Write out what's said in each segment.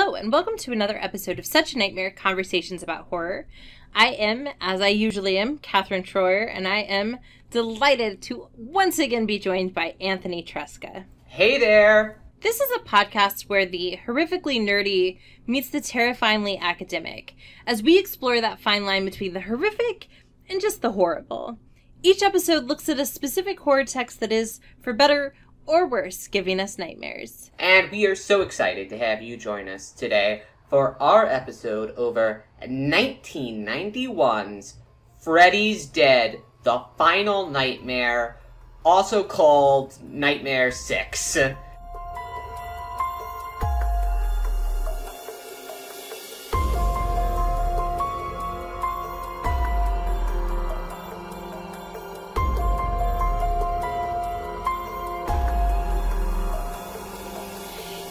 Hello, and welcome to another episode of Such a Nightmare Conversations About Horror. I am, as I usually am, Katherine, and I am delighted to once again be joined by Anthony Tresca. Hey there! This is a podcast where the horrifically nerdy meets the terrifyingly academic, as we explore that fine line between the horrific and just the horrible. Each episode looks at a specific horror text that is, for better or worse, giving us nightmares. And we are so excited to have you join us today for our episode over 1991's Freddy's Dead, The Final Nightmare, also called Nightmare 6.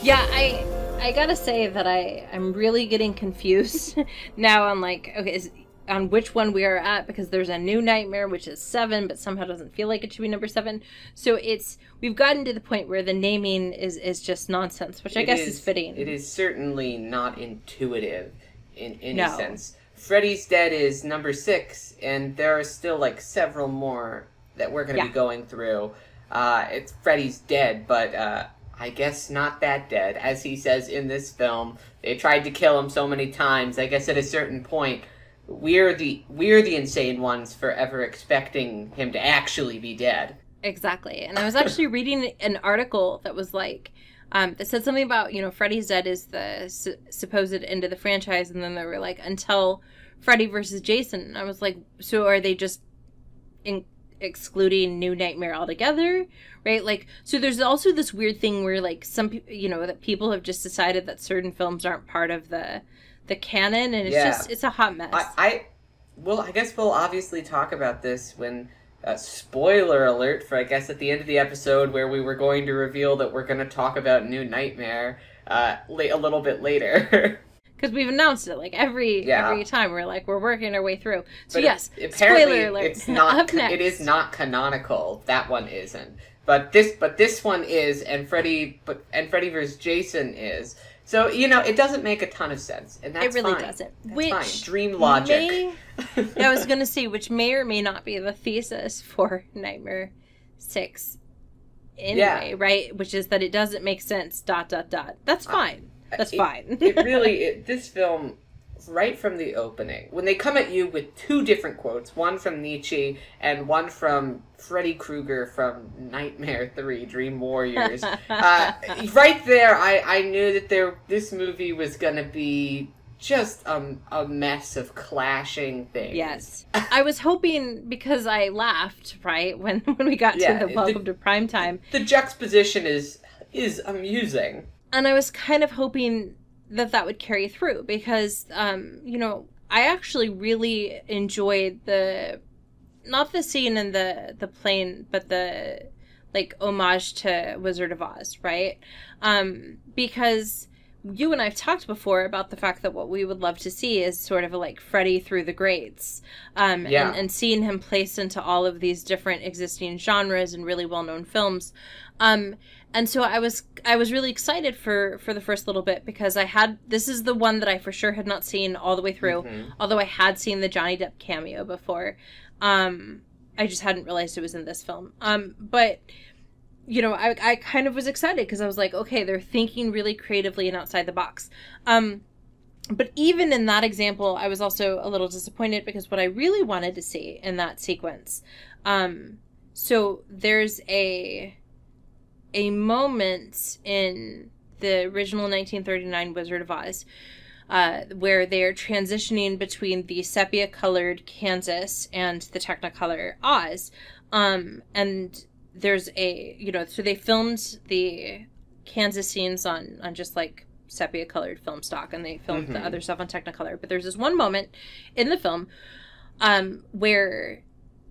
Yeah, I gotta say that I'm really getting confused now on on which one we are at, because there's a new nightmare, which is 7, but somehow doesn't feel like it should be number 7. So we've gotten to the point where the naming is just nonsense, which I guess is fitting. It is certainly not intuitive in any sense. Freddy's Dead is number 6, and there are still several more that we're going to be going through. It's Freddy's Dead, but I guess not that dead. As he says in this film, they tried to kill him so many times. I guess at a certain point, we're the insane ones for ever expecting him to actually be dead. Exactly. And I was actually reading an article that was that said something about, Freddy's Dead is the supposed end of the franchise, and then they were until Freddy versus Jason. And I was like, so are they just excluding New Nightmare altogether, right? So there's also this weird thing where some people, that people have just decided that certain films aren't part of the canon, and it's a hot mess. I guess we'll obviously talk about this when spoiler alert for, I guess, at the end of the episode, where we were going to reveal that we're going to talk about New Nightmare a little bit later. Because we've announced it every time we're working our way through. So but spoiler alert. It's not. It is not canonical. That one isn't. But this one is, and Freddy vs. Jason is. So it doesn't make a ton of sense, and that's fine. It really fine. doesn't. That's fine. Dream logic. I was gonna say, which may or may not be the thesis for Nightmare 6. Anyway, right? Which is that it doesn't make sense. ... That's fine. That's fine. This film, right from the opening, when they come at you with two different quotes, one from Nietzsche and one from Freddy Krueger from Nightmare 3, Dream Warriors, right there, I knew that this movie was going to be just a mess of clashing things. Yes. I was hoping, because I laughed, right, when we got to the Welcome to Primetime. The juxtaposition is amusing. And I was kind of hoping that would carry through, because, I actually really enjoyed not the scene in the plane, but the, homage to Wizard of Oz, right? Because you and I have talked before about the fact that what we would love to see is sort of a Freddy through the greats, and seeing him placed into all of these different existing genres and really well-known films. And so I was really excited for the first little bit, because this is the one that I for sure had not seen all the way through, although I had seen the Johnny Depp cameo before. I just hadn't realized it was in this film. But, I kind of was excited, because I was like, okay, they're thinking really creatively and outside the box. But even in that example, I was also a little disappointed, because what I really wanted to see in that sequence, so there's a moment in the original 1939 Wizard of Oz where they're transitioning between the sepia-colored Kansas and the Technicolor Oz. And there's so they filmed the Kansas scenes on just sepia-colored film stock, and they filmed the other stuff on Technicolor. But there's this one moment in the film where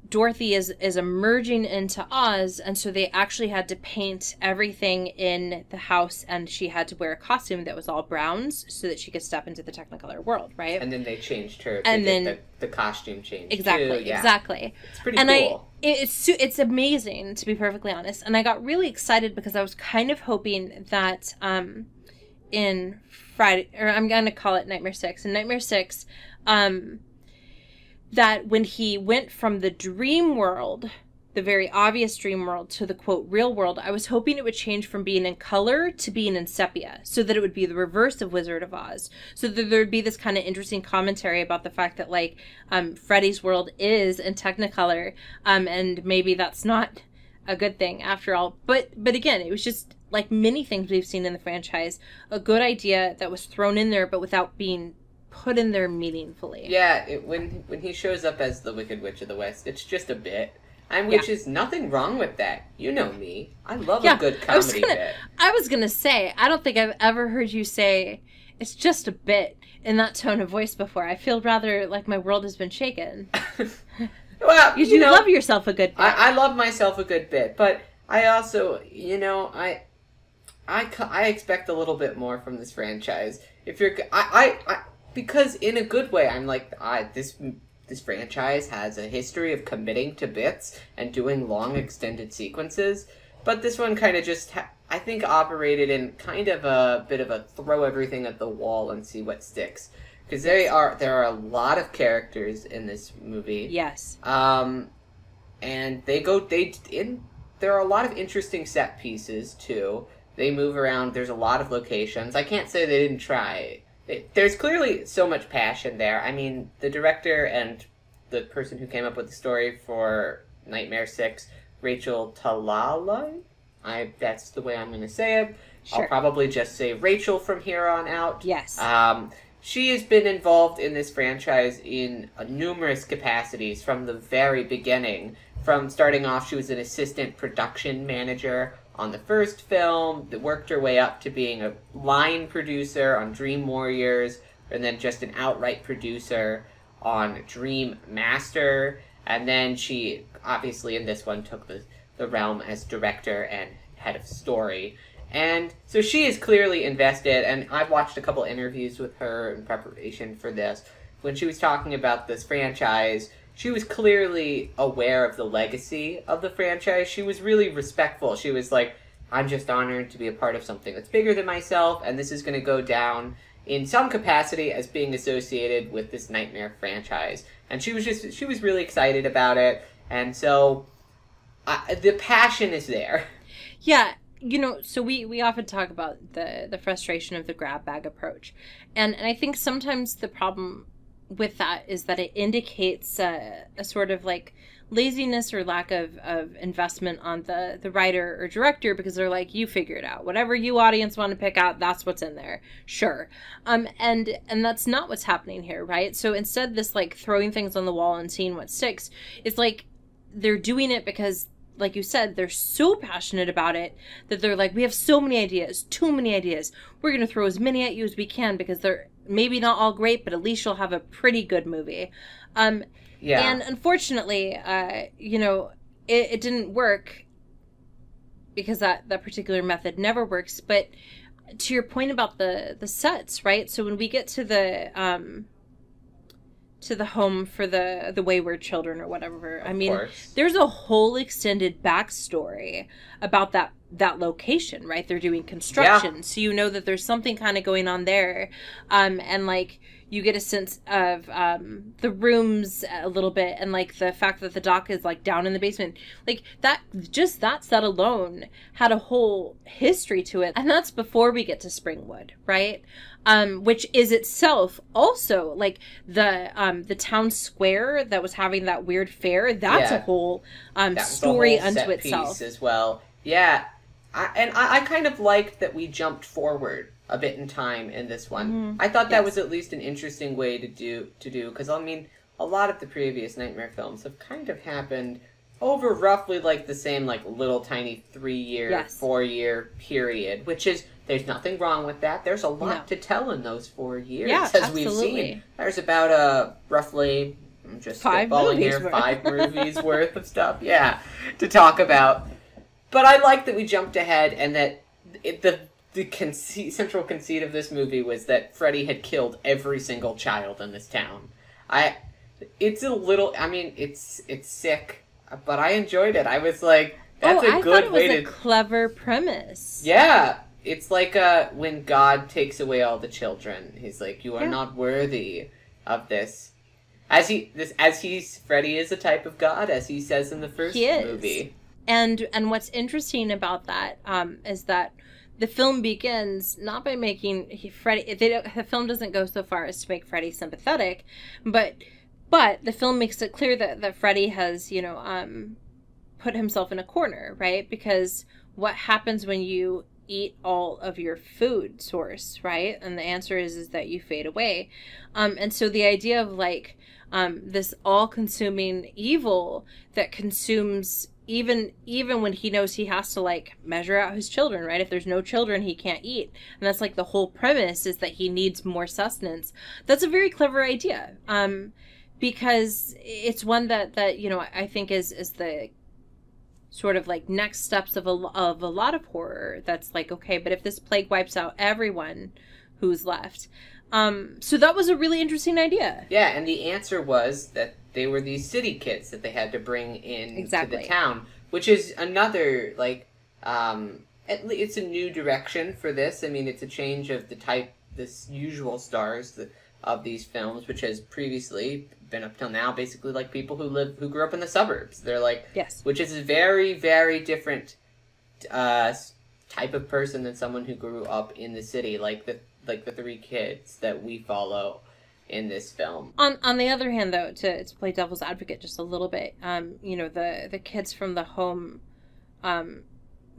Dorothy is emerging into Oz, and so they actually had to paint everything in the house, and she had to wear a costume that was all browns so that she could step into the Technicolor world, right? And then they changed her. And then the costume changed. Exactly, too. Yeah. Exactly. It's pretty cool. It's amazing, to be perfectly honest, and I got really excited because I was kind of hoping that in Friday, or I'm going to call it Nightmare 6. In Nightmare 6, that when he went from the dream world, the very obvious dream world, to the, quote, real world, I was hoping it would change from being in color to being in sepia, so that it would be the reverse of Wizard of Oz. So that there would be this kind of interesting commentary about the fact that, like, Freddy's world is in Technicolor, and maybe that's not a good thing after all. But again, it was just, like many things we've seen in the franchise, a good idea that was thrown in there, but without being put in there meaningfully. Yeah, when he shows up as the Wicked Witch of the West, it's just a bit. Which is nothing wrong with that. You know me. I love a good comedy bit. I was going to say, I don't think I've ever heard you say, it's just a bit, in that tone of voice before. I feel rather like my world has been shaken. Well, you love yourself a good bit. I love myself a good bit, but I also, I expect a little bit more from this franchise. If you're, because in a good way, I'm like, this franchise has a history of committing to bits and doing long extended sequences, but this one kind of just, I think, operated in kind of a bit of a throw everything at the wall and see what sticks. Because there are a lot of characters in this movie. Yes. And there are a lot of interesting set pieces, too. They move around, there's a lot of locations. I can't say they didn't try. There's clearly so much passion there. I mean, the director and the person who came up with the story for Nightmare 6, Rachel Talalay, that's the way I'm going to say it. Sure. I'll probably just say Rachel from here on out. Yes. She has been involved in this franchise in numerous capacities from the very beginning. From starting off, she was an assistant production manager on the first film, that worked her way up to being a line producer on Dream Warriors, and then just an outright producer on Dream Master, and then she, obviously in this one, took the realm as director and head of story. And so she is clearly invested, and I've watched a couple interviews with her in preparation for this. When she was talking about this franchise, she was clearly aware of the legacy of the franchise. She was really respectful. She was like, I'm just honored to be a part of something that's bigger than myself, and this is going to go down in some capacity as being associated with this Nightmare franchise. And she was really excited about it, and so the passion is there. Yeah, so we often talk about the frustration of the grab bag approach. And I think sometimes the problem with that is that it indicates a sort of like laziness or lack of investment on the writer or director, because they're like, you figure it out. Whatever you audience want to pick out, that's what's in there. Sure. And that's not what's happening here, right? So instead, this like throwing things on the wall and seeing what sticks, it's like they're doing it because, like you said, they're so passionate about it that they're like, we have so many ideas, too many ideas. We're going to throw as many at you as we can because they're maybe not all great, but at least you'll have a pretty good movie. Yeah. And unfortunately, it didn't work because that particular method never works. But to your point about the sets, right? So when we get to the home for the wayward children or whatever, I mean, there's a whole extended backstory about that location, right? They're doing construction, so you know that there's something kind of going on there, and like you get a sense of the rooms a little bit, and like the fact that the dock is like down in the basement, like that set alone had a whole history to it, and that's before we get to Springwood, right? Which is itself also like the town square that was having that weird fair. That's a whole story unto itself as well. Yeah, I kind of liked that we jumped forward a bit in time in this one. Mm-hmm. I thought that was at least an interesting way to do because I mean a lot of the previous Nightmare films have kind of happened over roughly like the same like little tiny 3-year, 4-year period, which is. There's nothing wrong with that. There's a lot to tell in those 4 years, as we've seen. There's about roughly, I'm just spitballing here, 5 movies worth of stuff, to talk about. But I like that we jumped ahead and that the central conceit of this movie was that Freddy had killed every single child in this town. It's a little, I mean, it's sick, but I enjoyed it. I was like, that's a good way to... I thought it was a clever premise. Yeah. it's like when God takes away all the children. He's like, you are not worthy of this. Freddy is a type of God, as he says in the first movie. And what's interesting about that is that the film begins not by making the film doesn't go so far as to make Freddy sympathetic, but the film makes it clear that Freddy has, put himself in a corner, right? Because what happens when you eat all of your food source, right? And the answer is that you fade away. And so the idea of like this all-consuming evil that consumes even when he knows he has to like measure out his children, right? If there's no children, he can't eat. And that's like the whole premise, is that he needs more sustenance. That's a very clever idea. Because it's one that I think is the sort of like next steps of a lot of horror. That's like, okay, but if this plague wipes out everyone, who's left? So that was a really interesting idea. Yeah, and the answer was that they were these city kids that they had to bring in to the town, which is another, like, it's a new direction for this. I mean, it's a change of this usual stars of these films, which has previously been up till now basically like people who grew up in the suburbs. They're like, which is a very, very different type of person than someone who grew up in the city, like the three kids that we follow in this film. On the other hand, though, to play devil's advocate just a little bit, the kids from the home,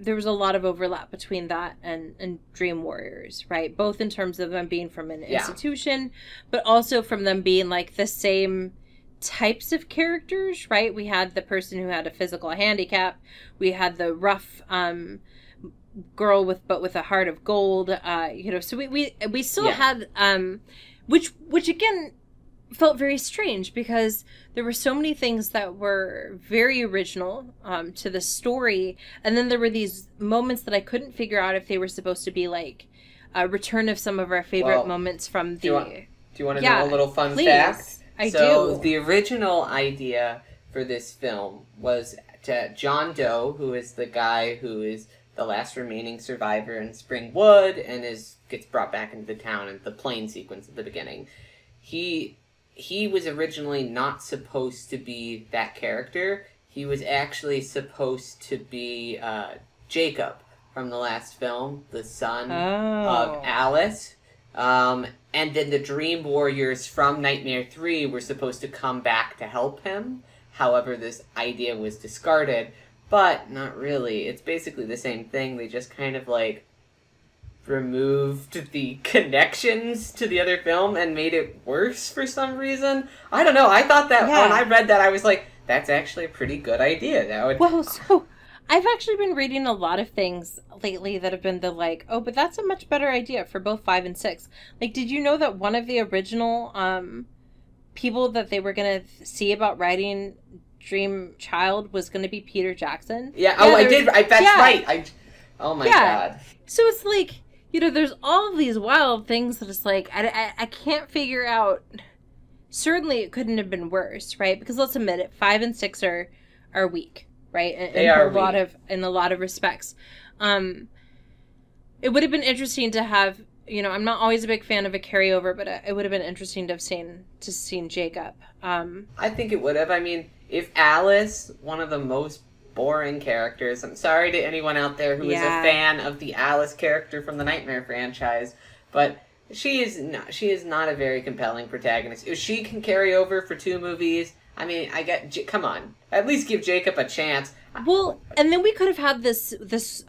there was a lot of overlap between that and Dream Warriors, right? Both in terms of them being from an institution, but also from them being like the same types of characters, right? We had the person who had a physical handicap. We had the rough girl with a heart of gold. So we still had which again felt very strange, because there were so many things that were very original to the story, and then there were these moments that I couldn't figure out if they were supposed to be like a return of some of our favorite moments from the... Do you want to know a little fun fact? I do. So the original idea for this film was to John Doe, who is the guy who is the last remaining survivor in Springwood and gets brought back into the town in the plane sequence at the beginning. He was originally not supposed to be that character. He was actually supposed to be Jacob from the last film, the son of Alice. And then the Dream Warriors from Nightmare 3 were supposed to come back to help him. However, this idea was discarded. But not really. It's basically the same thing. They just kind of like removed the connections to the other film and made it worse for some reason. I don't know. I thought that when I read that, I was like, that's actually a pretty good idea. Well, so I've actually been reading a lot of things lately that have been but that's a much better idea for both 5 and 6. Like, did you know that one of the original people that they were going to see about writing Dream Child was going to be Peter Jackson? Yeah. Oh, I did. That's right. Oh my God. So it's like, there's all of these wild things that it's like, I can't figure out. Certainly it couldn't have been worse, right? Because let's admit it, 5 and 6 are weak, right? They are in a lot of respects. It would have been interesting to have, I'm not always a big fan of a carryover, but it would have been interesting to have seen Jacob. I think it would have. I mean, if Alice, one of the most boring characters, I'm sorry to anyone out there who is a fan of the Alice character from the Nightmare franchise, but she is not a very compelling protagonist. If she can carry over for 2 movies, I mean, come on, at least give Jacob a chance. Well, and then we could have had this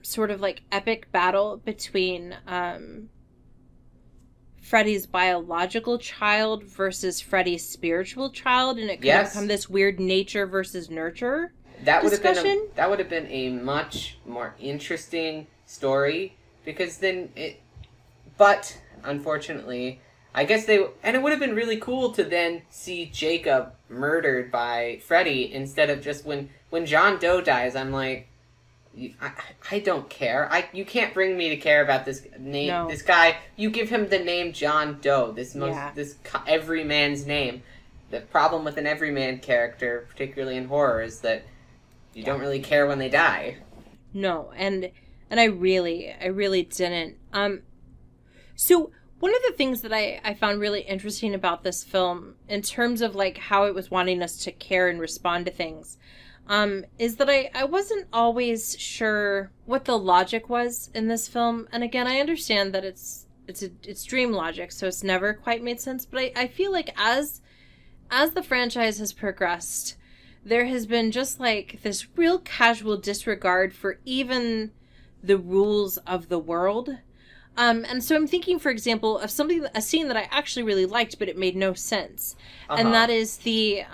sort of like epic battle between Freddy's biological child versus Freddy's spiritual child, and it could have become this weird nature versus nurture discussion. That would have been a much more interesting story, because then but unfortunately, I guess it would have been really cool to then see Jacob murdered by Freddy instead of just when John Doe dies. I'm like, I don't care. You can't bring me to care about this name. No. This guy. You give him the name John Doe. This everyman's name. The problem with an everyman character, particularly in horror, is that you don't really care when they die. No, and And I really didn't. So one of the things that I found really interesting about this film, in terms of like how it was wanting us to care and respond to things, is that I wasn't always sure what the logic was in this film. And again, I understand that it's dream logic, so it's never quite made sense. But I feel like as the franchise has progressed, there has been just like this real casual disregard for even the rules of the world. And so I'm thinking, for example, of a scene that I actually really liked, but it made no sense. And that is the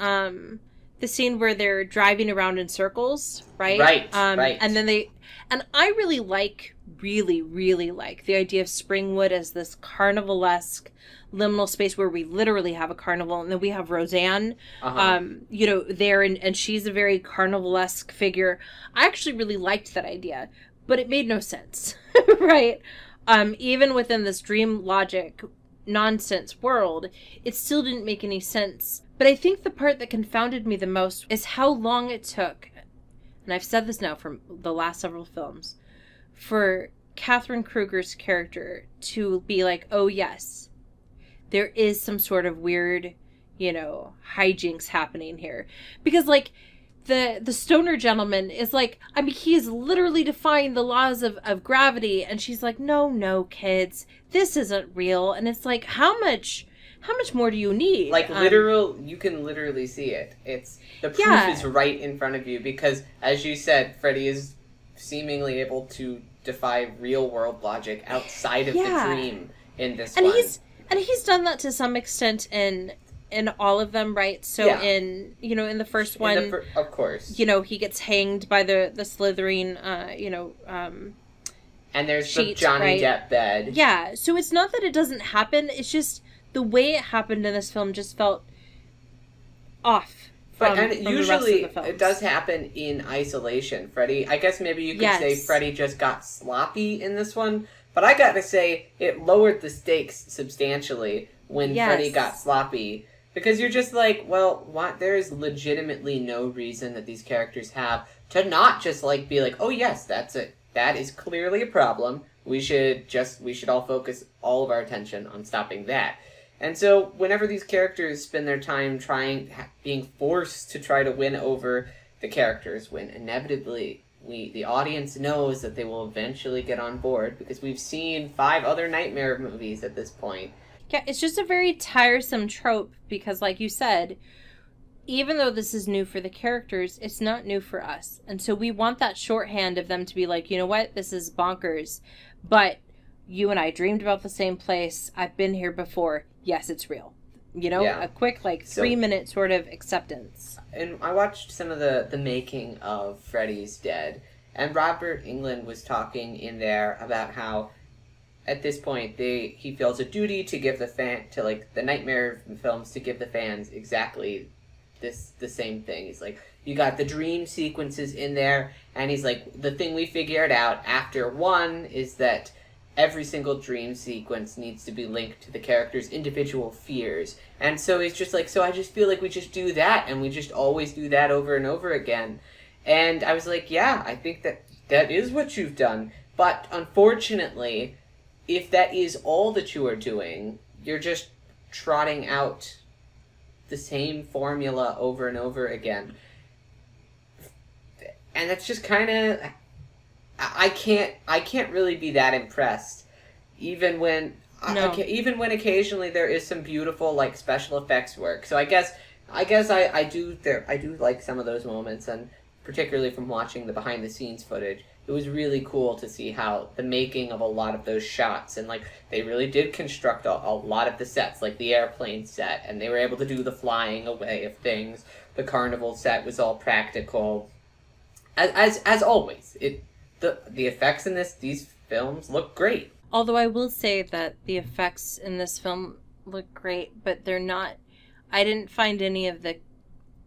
scene where they're driving around in circles, right? Right. And then and I really like the idea of Springwood as this carnivalesque liminal space where we literally have a carnival, and then we have Roseanne, there, and she's a very carnivalesque figure. I actually really liked that idea, but it made no sense, right? Even within this dream logic nonsense world, it still didn't make any sense. But I think the part that confounded me the most is how long it took, and I've said this now for the last several films, for Katherine Krueger's character to be like, oh yes, there is some sort of weird, hijinks happening here. Because, like, the stoner gentleman is like, I mean, he is literally defying the laws of gravity, and she's like, no, kids, this isn't real. And it's like, how much more do you need? Like, you can literally see it. The proof is right in front of you, because, as you said, Freddy is seemingly able to defy real world logic outside of the dream in this one. And he's done that to some extent in all of them, right? So in the first one, of course, he gets hanged by the slithering, and there's sheet, the Johnny Depp bed. Yeah, so it's not that it doesn't happen. It's just the way it happened in this film just felt off. From usually the rest of the films. It does happen in isolation. Freddy, I guess maybe you could say Freddy just got sloppy in this one. But I gotta say, it lowered the stakes substantially when Freddy got sloppy. Because you're just like, well, what? There is legitimately no reason that these characters have to not just, like, be like, oh yes, that's it. That is clearly a problem. We should all focus all of our attention on stopping that. And so, whenever these characters spend their time being forced to try to win over the characters, when inevitably the audience knows that they will eventually get on board, because we've seen 5 other Nightmare movies at this point. Yeah, it's just a very tiresome trope, because like you said, even though this is new for the characters, it's not new for us. And so we want that shorthand of them to be like, you know what, this is bonkers, but you and I dreamed about the same place. I've been here before. Yes, it's real. A quick, 3-minute sort of acceptance. And I watched some of the making of Freddy's Dead, and Robert Englund was talking in there about how, at this point, he feels a duty to give the Nightmare films, to give the fans exactly the same thing. He's like, you got the dream sequences in there, and he's like, the thing we figured out after 1 is that every single dream sequence needs to be linked to the character's individual fears. And so he's just like, so I just feel like we just do that, and we just always do that over and over again. And I was like, yeah, I think that is what you've done. But unfortunately, if that is all that you are doing, you're just trotting out the same formula over and over again. And that's just kind of... I can't really be that impressed, even when occasionally there is some beautiful special effects work. So I guess I do like some of those moments, and particularly from watching the behind the scenes footage, it was really cool to see how the making of a lot of those shots, and they really did construct a lot of the sets, like the airplane set, and they were able to do the flying away of things. The carnival set was all practical, as always. The effects in these films look great. Although I will say that the effects in this film look great, but they're not... I didn't find any of the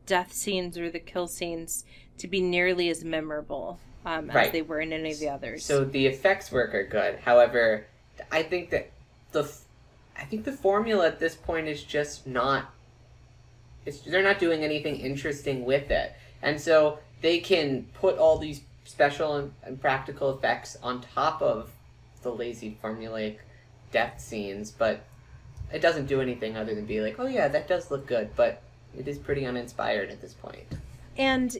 death scenes or the kill scenes to be nearly as memorable as they were in any of the others. So the effects work are good. However, I think that the formula at this point is just not... they're not doing anything interesting with it. And so they can put all these special and practical effects on top of the lazy formulaic death scenes, but it doesn't do anything other than be like, oh yeah, that does look good, but it is pretty uninspired at this point. And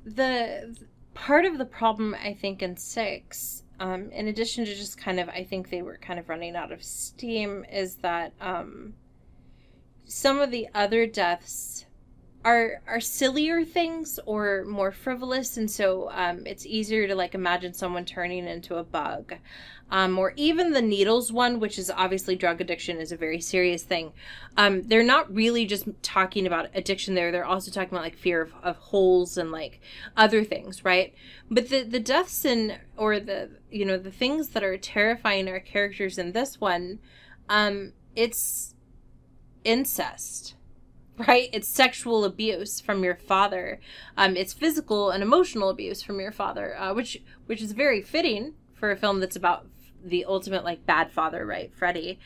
the part of the problem, I think, in 6, in addition to just kind of, I think they were kind of running out of steam, is that some of the other deaths are sillier things or more frivolous, and so it's easier to like imagine someone turning into a bug, or even the needles one, which is obviously drug addiction is a very serious thing. They're not really just talking about addiction there, they're also talking about like fear of holes and like other things, right? But the deaths or the, you know, the things that are terrifying our characters in this one, it's incest. Right? It's sexual abuse from your father. It's physical and emotional abuse from your father, which is very fitting for a film that's about the ultimate like bad father, right? Freddy.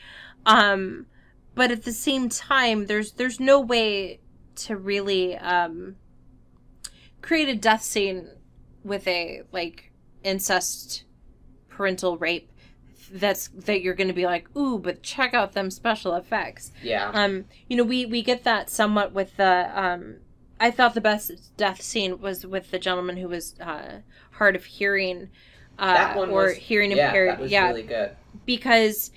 But at the same time, there's no way to really create a death scene with a like incest parental rape that you're going to be like, ooh, but check out them special effects. Yeah. You know, we get that somewhat with the, I thought the best death scene was with the gentleman who was hard of hearing, that one or was, hearing impaired. That was really good. Because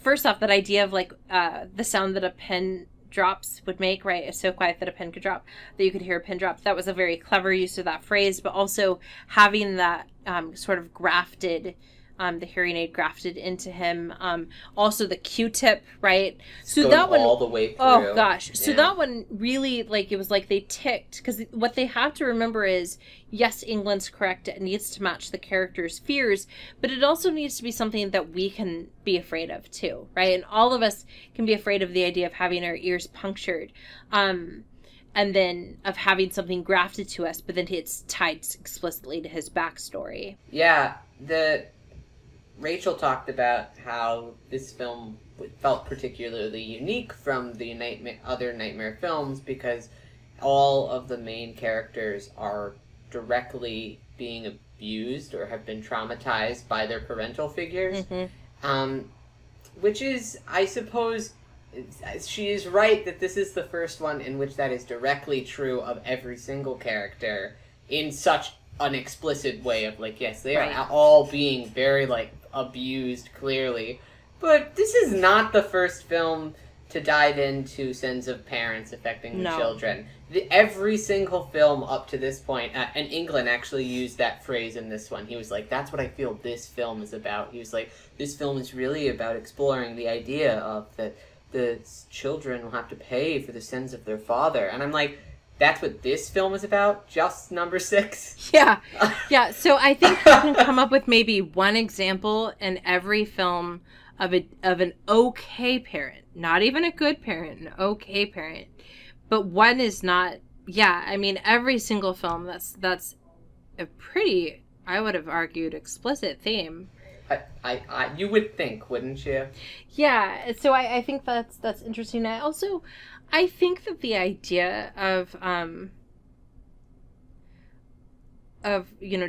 first off, that idea of like the sound that a pin drops would make, right? It's so quiet that a pin could drop, that you could hear a pin drop. That was a very clever use of that phrase, but also having that sort of grafted, the hearing aid grafted into him. Also the Q-tip, right? So that one all the way through. Oh gosh. So that one really, like, it was like they ticked, because what they have to remember is, yes, England's correct. It needs to match the character's fears, but it also needs to be something that we can be afraid of too, right? And all of us can be afraid of the idea of having our ears punctured. And then of having something grafted to us, but then it's tied explicitly to his backstory. Yeah, Rachel talked about how this film felt particularly unique from the other Nightmare films because all of the main characters are directly being abused or have been traumatized by their parental figures. Mm-hmm. Which is, I suppose, she is right that this is the first one in which that is directly true of every single character in such an explicit way of, like, yes, they are all being very, like, abused, clearly. But this is not the first film to dive into sins of parents affecting the children. Every single film up to this point, and England actually used that phrase in this one. He was like, that's what I feel this film is about. He was like, this film is really about exploring the idea of that the children will have to pay for the sins of their father. And I'm like, that's what this film is about? Just number 6? Yeah. Yeah. So I think you can come up with maybe one example in every film of an okay parent. Not even a good parent, an okay parent. But one is not, I mean, every single film, that's a pretty, I would have argued, explicit theme. You would think, wouldn't you? Yeah. So I think that's interesting. I think that the idea of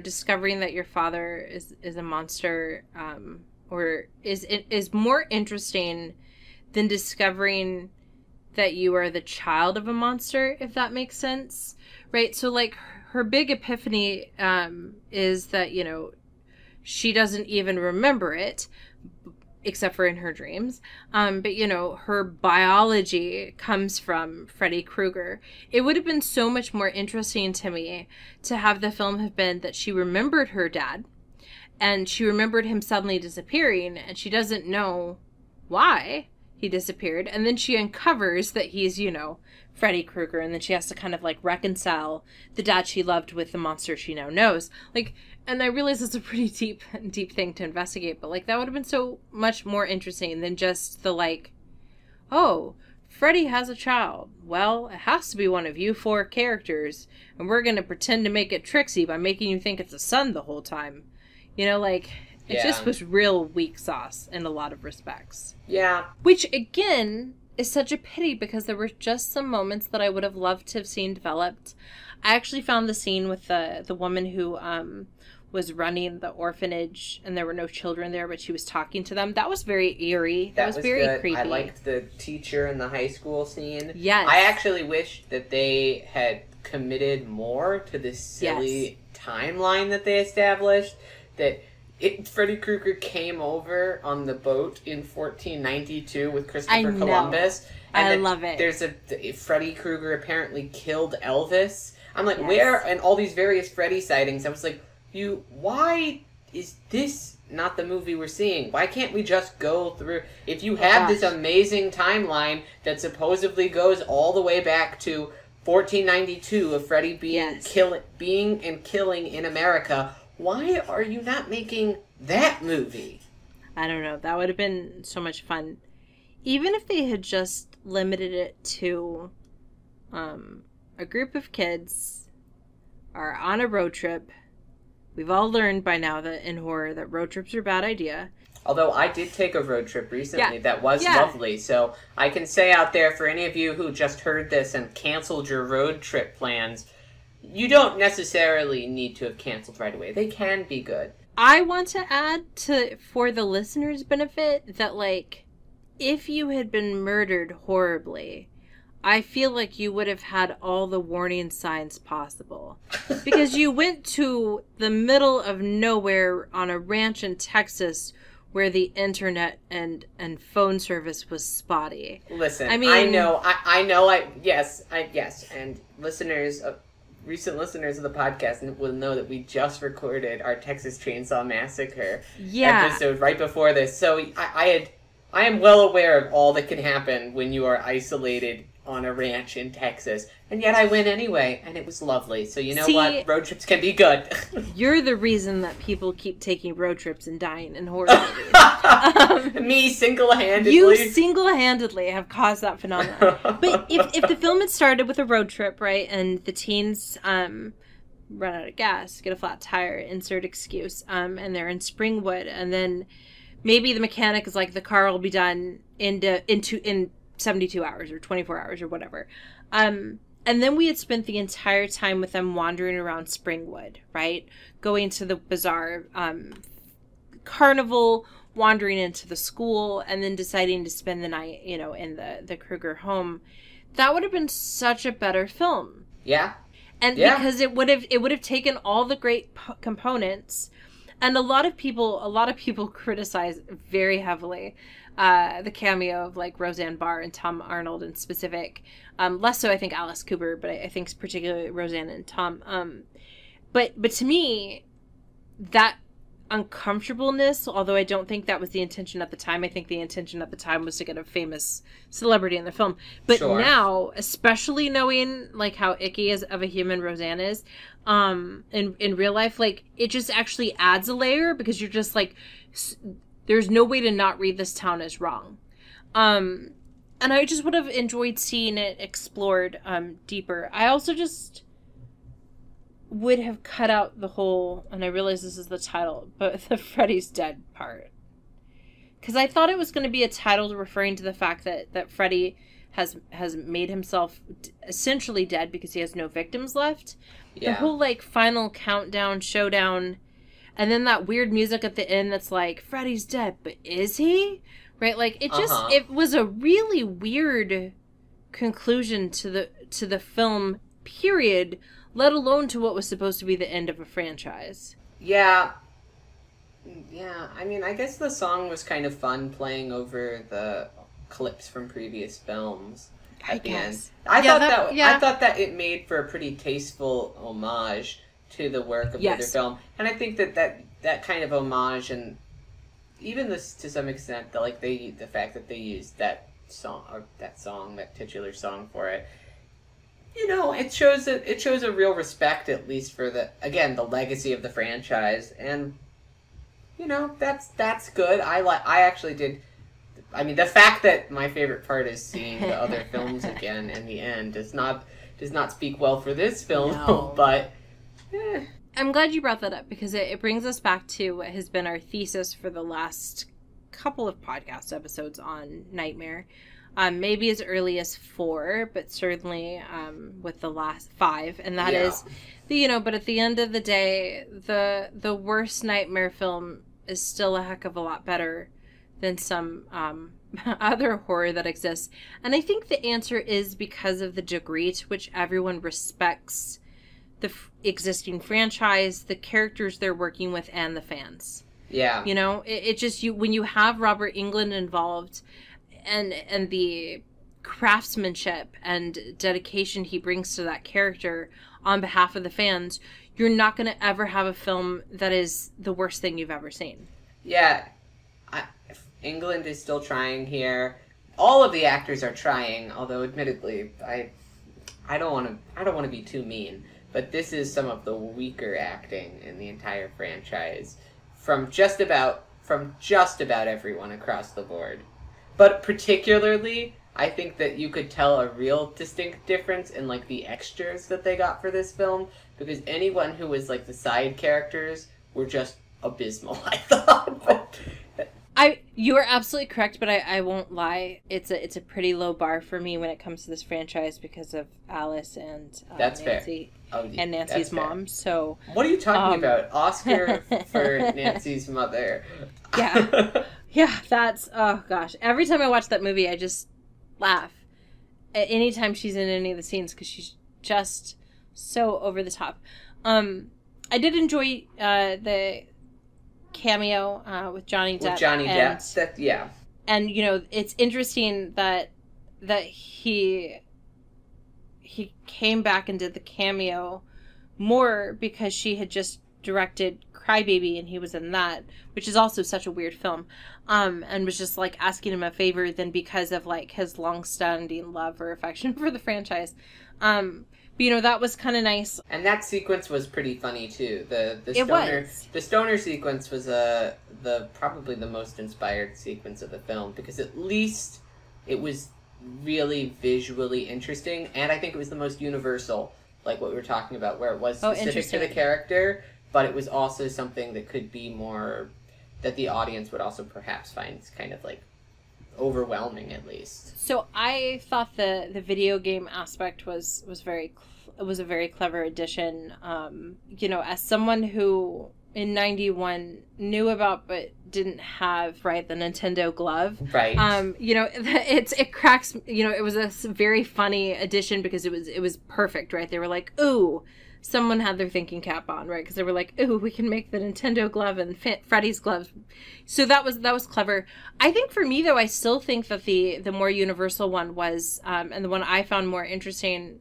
discovering that your father is a monster, or is more interesting than discovering that you are the child of a monster, if that makes sense, right? So like her big epiphany is that she doesn't even remember it, except for in her dreams. But, her biology comes from Freddy Krueger. It would have been so much more interesting to me to have the film have been that she remembered her dad, and she remembered him suddenly disappearing, and she doesn't know why he disappeared. And then she uncovers that he's, Freddy Krueger, and then she has to kind of like reconcile the dad she loved with the monster she now knows. Like, and I realize it's a pretty deep thing to investigate, but like that would have been so much more interesting than just the like, oh, Freddy has a child. Well, it has to be one of you 4 characters, and we're gonna pretend to make it tricksy by making you think it's a son the whole time. It just was real weak sauce in a lot of respects. Yeah. Which, again, is such a pity because there were just some moments that I would have loved to have seen developed. I actually found the scene with the woman who was running the orphanage and there were no children there, but she was talking to them. That was very eerie. That was very good. creepy. I liked the teacher in the high school scene. Yes. I actually wished that they had committed more to this silly timeline that they established. That Freddy Krueger came over on the boat in 1492 with Christopher Columbus. And I love it. There's Freddy Krueger apparently killed Elvis. I'm like, yes. where? And all these various Freddy sightings. I was like, why is this not the movie we're seeing? Why can't we just go through? If you have this amazing timeline that supposedly goes all the way back to 1492 of Freddy being and killing in America, why are you not making that movie? I don't know. That would have been so much fun. Even if they had just limited it to a group of kids are on a road trip. We've all learned by now that in horror that road trips are a bad idea. Although I did take a road trip recently that was lovely. So I can say out there for any of you who just heard this and canceled your road trip plans, you don't necessarily need to have canceled right away. They can be good. I want to add for the listeners' benefit that, like, if you had been murdered horribly, I feel like you would have had all the warning signs possible. Because you went to the middle of nowhere on a ranch in Texas where the internet and phone service was spotty. Listen, I know, yes, and listeners, recent listeners of the podcast will know that we just recorded our Texas Chainsaw Massacre episode right before this. So I am well aware of all that can happen when you are isolated on a ranch in Texas. And yet I went anyway, and it was lovely. So you know what? Road trips can be good. You're the reason that people keep taking road trips and dying in horror movies. Me, single-handedly. You single-handedly have caused that phenomenon. But if the film had started with a road trip, right, and the teens run out of gas, get a flat tire, insert excuse, and they're in Springwood, and then maybe the mechanic is like, the car will be done in 72 hours or 24 hours or whatever. And then we had spent the entire time with them wandering around Springwood, right? Going to the bizarre carnival, wandering into the school, and then deciding to spend the night, in the Krueger home. That would have been such a better film. Yeah. And because it would have taken all the great components. And a lot of people criticize very heavily the cameo of, like, Roseanne Barr and Tom Arnold in specific. Less so, I think, Alice Cooper, but I think particularly Roseanne and Tom. But to me, that uncomfortableness, although I don't think that was the intention at the time, I think the intention at the time was to get a famous celebrity in the film. But now, especially knowing, like, how icky of a human Roseanne is, in real life, like, it just actually adds a layer because you're just like, there's no way to not read this town as wrong. And I just would have enjoyed seeing it explored deeper. I also just would have cut out the whole, and I realize this is the title, but the Freddy's dead part. Because I thought it was going to be a title referring to the fact that Freddy has made himself essentially dead because he has no victims left. Yeah. The whole, like, final countdown, showdown, and then that weird music at the end that's like, Freddy's dead, but is he? Right? Like, it just, it was a really weird conclusion to the film, period, let alone to what was supposed to be the end of a franchise. Yeah. Yeah, I mean, I guess the song was kind of fun playing over the clips from previous films at the end. I thought that it made for a pretty tasteful homage to the work of the other film. And I think that kind of homage, and even this to some extent, the fact that they used that titular song for it, it shows a real respect, at least for the legacy of the franchise, and that's good. I actually did. I mean, the fact that my favorite part is seeing the other films again in the end does not speak well for this film, but. I'm glad you brought that up because it brings us back to what has been our thesis for the last couple of podcast episodes on Nightmare. maybe as early as 4, but certainly with the last 5. And that is, but at the end of the day, the worst nightmare film is still a heck of a lot better than some other horror that exists. And I think the answer is because of the degree to which everyone respects the existing franchise, the characters they're working with, and the fans. Yeah. It just, when you have Robert Englund involved and the craftsmanship and dedication he brings to that character on behalf of the fans, you're not going to ever have a film that is the worst thing you've ever seen. Yeah. England is still trying here. All of the actors are trying, although admittedly, I don't want to be too mean, but this is some of the weaker acting in the entire franchise from just about everyone across the board. But particularly, I think that you could tell a real distinct difference in like the extras that they got for this film, because anyone who was like the side characters were just abysmal, I thought. You are absolutely correct, but I won't lie. It's a pretty low bar for me when it comes to this franchise because of Alice and that's Nancy and Nancy's mom. So what are you talking about? Oscar for Nancy's mother. Yeah, that's, oh gosh. Every time I watch that movie, I just laugh. Anytime she's in any of the scenes, because she's just so over the top. I did enjoy the cameo with Johnny Depp. With Johnny Depp, yeah. And it's interesting that he came back and did the cameo more because she had just directed Crybaby and he was in that, which is also such a weird film, and was just like asking him a favor than because of like his long-standing love or affection for the franchise. But that was kind of nice. And that sequence was pretty funny too. The stoner sequence was probably the most inspired sequence of the film, because at least it was really visually interesting, and I think it was the most universal, like what we were talking about, where it was specific to the character, but it was also something that could be more, that the audience would also perhaps find kind of like overwhelming, at least. So I thought the video game aspect was a very clever addition. As someone who in 91 knew about but didn't have the Nintendo glove, right? It cracks. It was a very funny addition because it was perfect, right? They were like, ooh. Someone had their thinking cap on, right? Because they were like, "Ooh, we can make the Nintendo glove and Freddy's gloves." So that was clever. I think for me, though, I still think that the more universal one was, and the one I found more interesting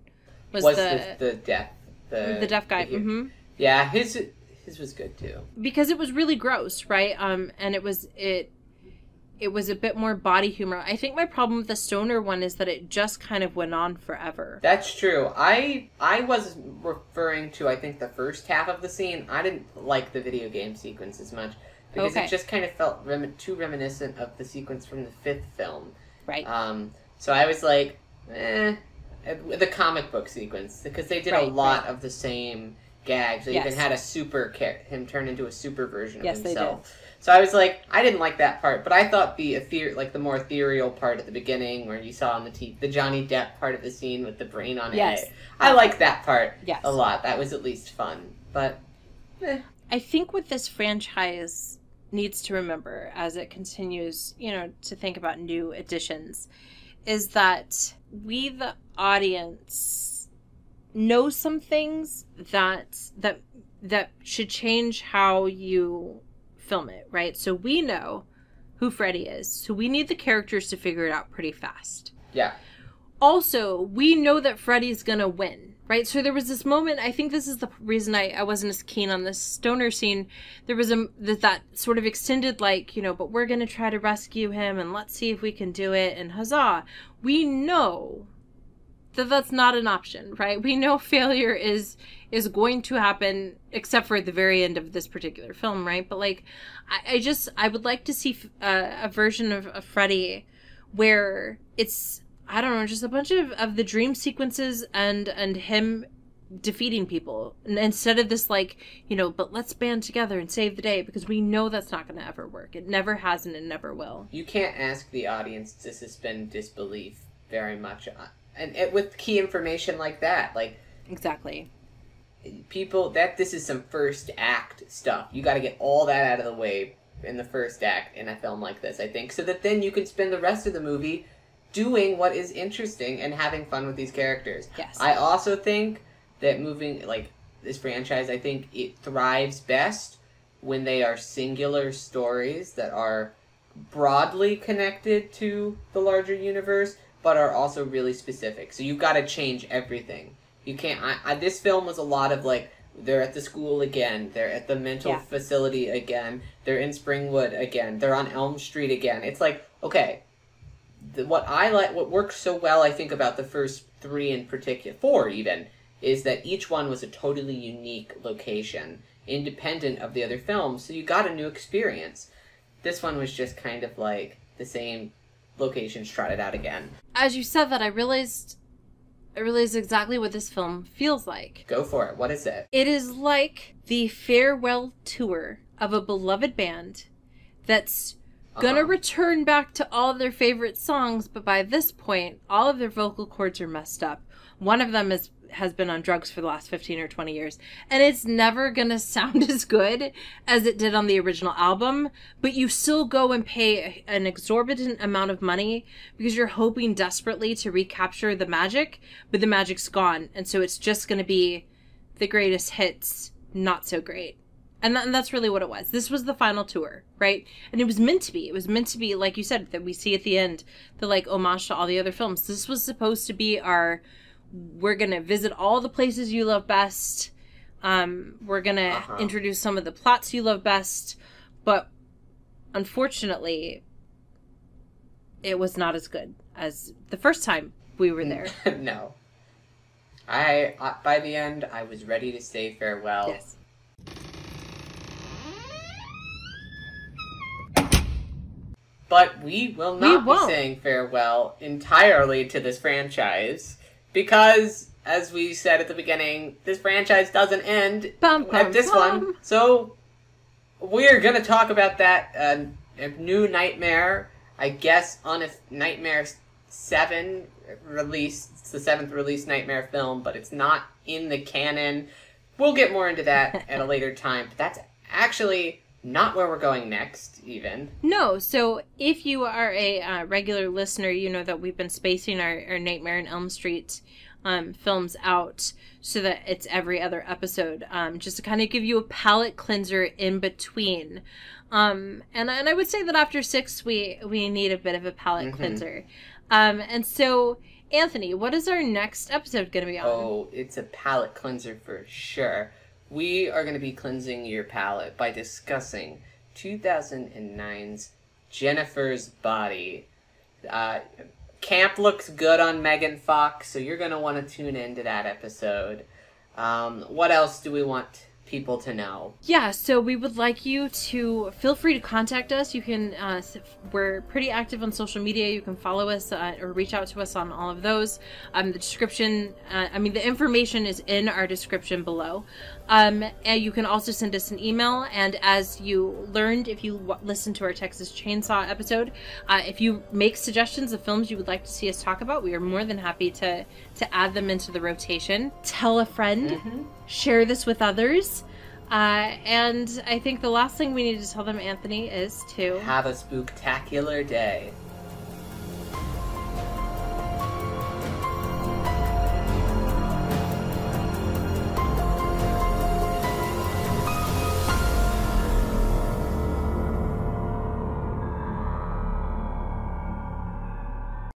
was the deaf guy. Mm-hmm. Yeah, his was good too, because it was really gross, right? And it was a bit more body humor. I think my problem with the stoner one is that it just kind of went on forever. That's true. I was referring to, I think, the first half of the scene. I didn't like the video game sequence as much, because it just kind of felt too reminiscent of the sequence from the 5th film. Right. So I was like, the comic book sequence, because they did a lot of the same gags. They even had him turn into a super version of himself. They did. So I was like, I didn't like that part, but I thought the more ethereal part at the beginning, where you saw on the Johnny Depp part of the scene with the brain on it, I liked that part a lot. That was at least fun. But I think what this franchise needs to remember as it continues, to think about new additions, is that we, the audience, know some things that should change how you film it, right? So we know who Freddy is, so we need the characters to figure it out pretty fast. Yeah. Also, we know that Freddy's gonna win, right? So there was this moment, I think this is the reason I wasn't as keen on this stoner scene. There was that sort of extended, but we're gonna try to rescue him, and let's see if we can do it, and huzzah. We know that that's not an option, right? We know failure is going to happen, except for at the very end of this particular film, right? But I would like to see a version of Freddy where it's, I don't know, just a bunch of the dream sequences and him defeating people. And instead of this, like, you know, but let's band together and save the day, because we know that's not going to ever work. It never has and it never will. You can't ask the audience to suspend disbelief very much. And with key information like that, like... Exactly. People, this is some first act stuff. You got to get all that out of the way in the first act in a film like this, I think, so that then you can spend the rest of the movie doing what is interesting and having fun with these characters. Yes. I also think that moving, like, this franchise, I think it thrives best when they are singular stories that are broadly connected to the larger universe, but are also really specific. So you've got to change everything. You can't... this film was a lot of, like, they're at the school again, they're at the mental facility again, they're in Springwood again, they're on Elm Street again. It's like, okay, what works so well, I think, about the first 3 in particular, 4 even, is that each one was a totally unique location, independent of the other films, so you got a new experience. This one was just kind of like the same locations trotted out again. As you said that, I realized exactly what this film feels like. Go for it. What is it? It is like the farewell tour of a beloved band that's gonna return back to all of their favorite songs, but by this point, all of their vocal cords are messed up. One of them has been on drugs for the last 15 or 20 years, and it's never gonna sound as good as it did on the original album, but you still go and pay an exorbitant amount of money because you're hoping desperately to recapture the magic, but the magic's gone, and so it's just gonna be the greatest hits, not so great. And that's really what it was. This was the final tour, right? And it was meant to be. It was meant to be, like you said, that we see at the end, the, like, homage to all the other films. This was supposed to be we're going to visit all the places you love best. We're going to introduce some of the plots you love best. But unfortunately, it was not as good as the first time we were there. No. By the end, I was ready to say farewell. Yes. But we will not be saying farewell entirely to this franchise, because, as we said at the beginning, this franchise doesn't end at this one. So we're going to talk about that a new Nightmare, I guess, on a Nightmare 7 release. It's the 7th release Nightmare film, but it's not in the canon. We'll get more into that at a later time, but that's actually not where we're going next, even. No, so if you are a regular listener, you know that we've been spacing our Nightmare on Elm Street films out so that it's every other episode, just to kind of give you a palate cleanser in between. And I would say that after 6, we need a bit of a palate cleanser. And so, Anthony, what is our next episode going to be on? Oh, it's a palate cleanser for sure. We are going to be cleansing your palate by discussing 2009's Jennifer's Body. Camp looks good on Megan Fox, so you're going to want to tune into that episode. What else do we want people to know? Yeah, so we would like you to feel free to contact us. You can, we're pretty active on social media. You can follow us or reach out to us on all of those. The description, the information is in our description below. And you can also send us an email. And as you learned, if you listened to our Texas Chainsaw episode, if you make suggestions of films you would like to see us talk about, we are more than happy to add them into the rotation. Tell a friend, share this with others. And I think the last thing we need to tell them, Anthony, is to have a spooktacular day.